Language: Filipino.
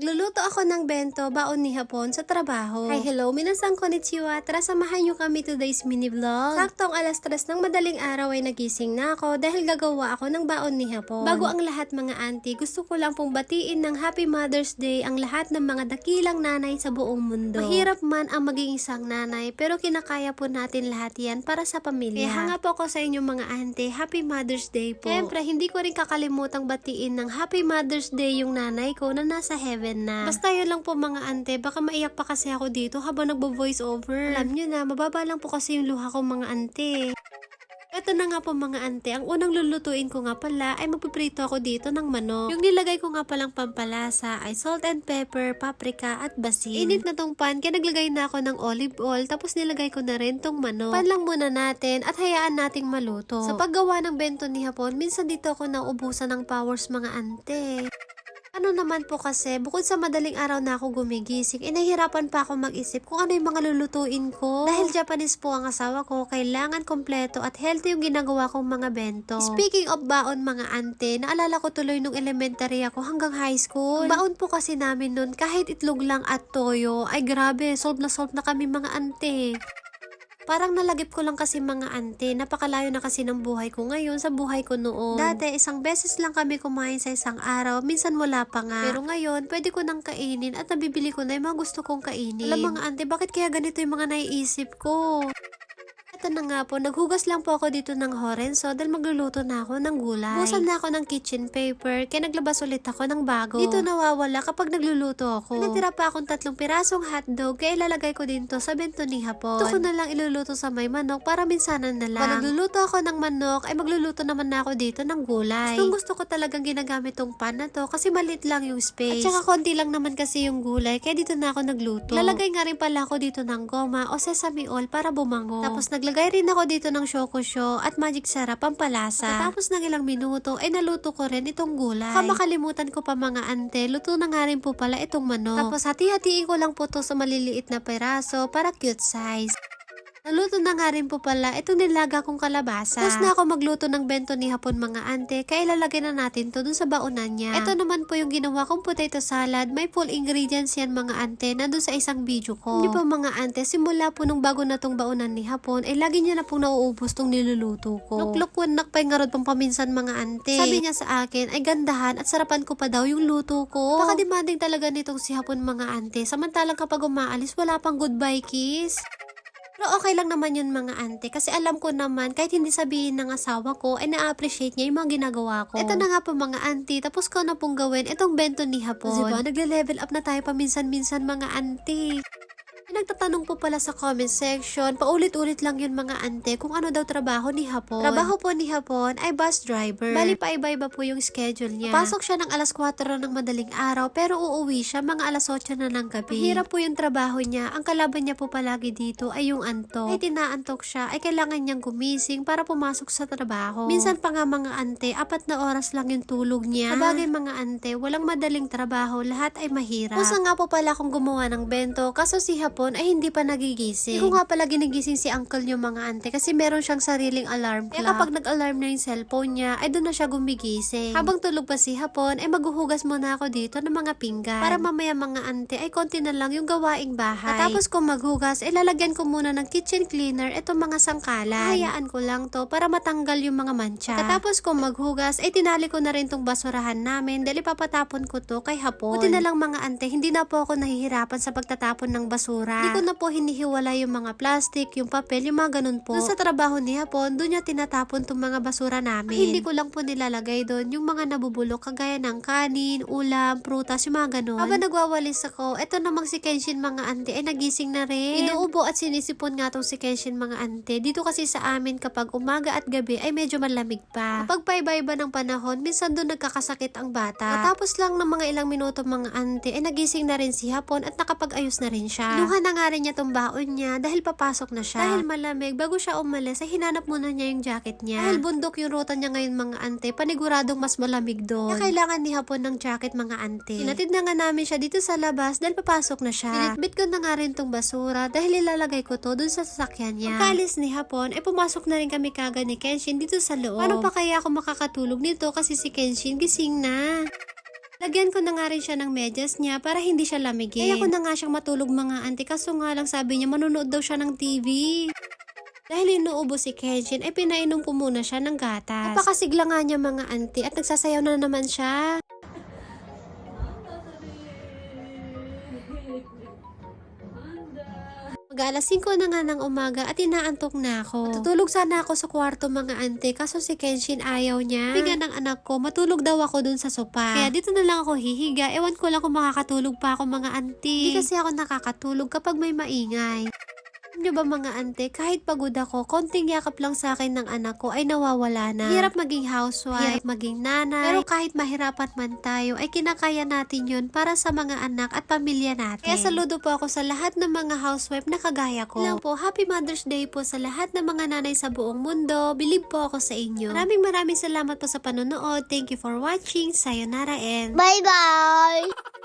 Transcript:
Magluluto ako ng bento, baon ni hapon sa trabaho. Hi, hello, minasang konnichiwa. Tara, samahan nyo kami today's mini vlog. Saktong alas 3 ng madaling araw ay nagising na ako dahil gagawa ako ng baon ni hapon. Bago ang lahat mga auntie, gusto ko lang pong batiin ng Happy Mother's Day ang lahat ng mga dakilang nanay sa buong mundo. Mahirap man ang maging isang nanay, pero kinakaya po natin lahat yan para sa pamilya. Kaya hanga po ako sa inyo mga auntie, Happy Mother's Day po. Siyempre, hindi ko rin kakalimutang batiin ng Happy Mother's Day yung nanay ko na nasa heaven na. Basta yun lang po mga ante, baka maiyak pa kasi ako dito habang nagbo-voice over. Alam nyo na, mababa lang po kasi yung luha ko mga ante. Ito na nga po mga ante, ang unang lulutuin ko nga pala ay magpiprito ako dito ng manok. Yung nilagay ko nga palang pampalasa ay salt and pepper, paprika at basil. Init na tong pan, kaya naglagay na ako ng olive oil tapos nilagay ko na rin tong manok. Pan lang muna natin at hayaan nating maluto. Sa paggawa ng bento ni hapon, minsan dito ako nauubusan ng powers mga ante. Ano naman po kasi, bukod sa madaling araw na ako gumigising, nahihirapan pa ako mag-isip kung ano yung mga lulutuin ko. Dahil Japanese po ang asawa ko, kailangan kompleto at healthy yung ginagawa kong mga bento. Speaking of baon mga ante, naalala ko tuloy nung elementary ako hanggang high school. Baon po kasi namin nun, kahit itlog lang at toyo, ay grabe, solve na kami mga ante. Parang nalagip ko lang kasi mga ante, napakalayo na kasi ng buhay ko ngayon sa buhay ko noon. Dati, isang beses lang kami kumain sa isang araw, minsan wala pa nga. Pero ngayon, pwede ko nang kainin at nabibili ko na yung mga gusto kong kainin. Alam mga ante, bakit kaya ganito yung mga naiisip ko? Ito na nga po, naghugas lang po ako dito ng horenso dahil magluluto na ako ng gulay. Busan na ako ng kitchen paper, kaya naglabas ulit ako ng bago. Dito nawawala kapag nagluluto ako. Natira pa akong 3 pirasong hotdog, kaya ilalagay ko din to sa bento ni hapon. Ito ko na lang iluluto sa may manok para minsanan na lang. Pag nagluluto ako ng manok, ay magluluto naman na ako dito ng gulay. Gusto ko talagang ginagamit tong pan na to kasi maliit lang yung space. At saka konti lang naman kasi yung gulay, kaya dito na ako nagluto. Lalagay nga rin pala ako dito ng goma o sesame oil para bumango. Tapos naglagay rin ako dito ng shokosho at magic sarap pampalasa. Tapos ng ilang minuto ay naluto ko rin itong gulay. Makalimutan ko pa mga ante, luto na nga rin po pala itong manok. Tapos hati-hatiin ko lang po to sa maliliit na peraso para cute size. Naluto na nga rin po pala itong nilaga kong kalabasa. Tapos na ako magluto ng bento ni hapon mga ante, kaya ilalagay na natin to dun sa baonan niya. Ito naman po yung ginawa kong potato salad. May full ingredients yan mga ante, nandun sa isang video ko. Hindi po mga ante, simula po nung bago na tong baonan ni hapon, ay lagi niya na pong nauubos tong niluluto ko. Nuklukwan nakpay nga ron pang paminsan mga ante. Sabi niya sa akin, ay gandahan at sarapan ko pa daw yung luto ko. Baka demanding talaga nitong si hapon mga ante, samantalang kapag umaalis, wala pang goodbye kiss. Pero okay lang naman yun mga ante kasi alam ko naman kahit hindi sabihin ng asawa ko ay na-appreciate niya yung mga ginagawa ko. Ito na nga po mga ante, tapos ko na pong gawin itong bento ni hapon. Diba? Nagle-level up na tayo paminsan-minsan mga ante. Nagtatanong po pala sa comment section, paulit-ulit lang yun mga ante kung ano daw trabaho ni hapon. Trabaho po ni hapon ay bus driver. Bali pa iba-iba po yung schedule niya. Pasok siya ng alas 4 ng madaling araw pero uuwi siya mga alas 8 na ng gabi. Mahirap po yung trabaho niya. Ang kalaban niya po palagi dito ay yung antok. Ay tinaantok siya ay kailangan niyang gumising para pumasok sa trabaho. Minsan pa nga mga ante, 4 na oras lang yung tulog niya. Sabagay mga ante, walang madaling trabaho, lahat ay mahirap. Kusa nga po pala akong gumawa ng bento kaso si hapon ay hindi pa nagigising. Hindi ko nga pala ginigising si uncle niyo mga ante kasi meron siyang sariling alarm clock. Kaya kapag nag-alarm na yung cellphone niya, ay doon na siya gumigising. Habang tulog pa si hapon, ay maghuhugas muna ako dito ng mga pinggan. Para mamaya mga ante, ay konti na lang yung gawaing bahay. At tapos kung maghugas, ay lalagyan ko muna ng kitchen cleaner itong mga sangkalan. Hayaan ko lang to para matanggal yung mga mancha. At tapos kung maghugas, ay tinali ko na rin tong basurahan namin dahil ipapatapon ko to kay hapon. Buti na lang mga ante, hindi na po ako nahihirapan sa pagtatapon ng basura. Hindi ko na po hinihiwala yung mga plastic, yung papel, yung mga ganun po. Doon sa trabaho ni hapon, doon niya tinatapon tong mga basura namin. Hindi ko lang po nilalagay doon yung mga nabubulok kagaya ng kanin, ulam, prutas, yung mga ganun. Habang nagwawalis ako, eto namang si Kenshin mga ante ay nagising na rin. Inuubo at sinisipon nga tong si Kenshin mga ante. Dito kasi sa amin kapag umaga at gabi ay medyo malamig pa. Kapag paiba-iba ng panahon, minsan doon nagkakasakit ang bata. Matapos lang ng mga ilang minuto mga ante ay nagising na rin si hapon at nakapag-ayos na rin siya. Kinuha na nga rin niya tong baon niya dahil papasok na siya. Dahil malamig, bago siya umalis, ay hinanap muna niya yung jacket niya. Dahil bundok yung ruta niya ngayon mga ante, paniguradong mas malamig doon. Kaya kailangan ni hapon ng jacket mga ante. Hinatid na nga namin siya dito sa labas dahil papasok na siya. Binitbit ko na nga rin tong basura dahil ilalagay ko to dun sa sasakyan niya. Pagkalis ni hapon, ay pumasok na rin kami kagad ni Kenshin dito sa loob. Paano pa kaya ako makakatulog nito kasi si Kenshin gising na. Lagyan ko na nga rin siya ng medyas niya para hindi siya lamigin. Kaya ko na nga siyang matulog mga auntie, kaso nga lang sabi niya manonood daw siya ng TV. Dahil inuubo si Kenshin, ay pinainom ko muna siya ng gatas. Napakasigla nga niya mga auntie at nagsasayaw na naman siya. Mag-alas 5 na nga ng umaga at inaantok na ako. Matutulog sana ako sa kwarto mga ante, kaso si Kenshin ayaw niya. Sabi nga ng anak ko, matulog daw ako dun sa sopa. Kaya dito na lang ako hihiga, ewan ko lang kung makakatulog pa ako mga ante. Hindi kasi ako nakakatulog kapag may maingay. Alam nyo ba mga ante, kahit pagod ako, konting yakap lang sa akin ng anak ko ay nawawala na. Hirap maging housewife, hirap maging nanay, pero kahit mahirapan man tayo, ay kinakaya natin yun para sa mga anak at pamilya natin. Kaya saludo po ako sa lahat ng mga housewife na kagaya ko. Lang po, Happy Mother's Day po sa lahat ng mga nanay sa buong mundo. Believe po ako sa inyo. Maraming salamat po sa panonood. Thank you for watching. Sayonara and Bye-bye!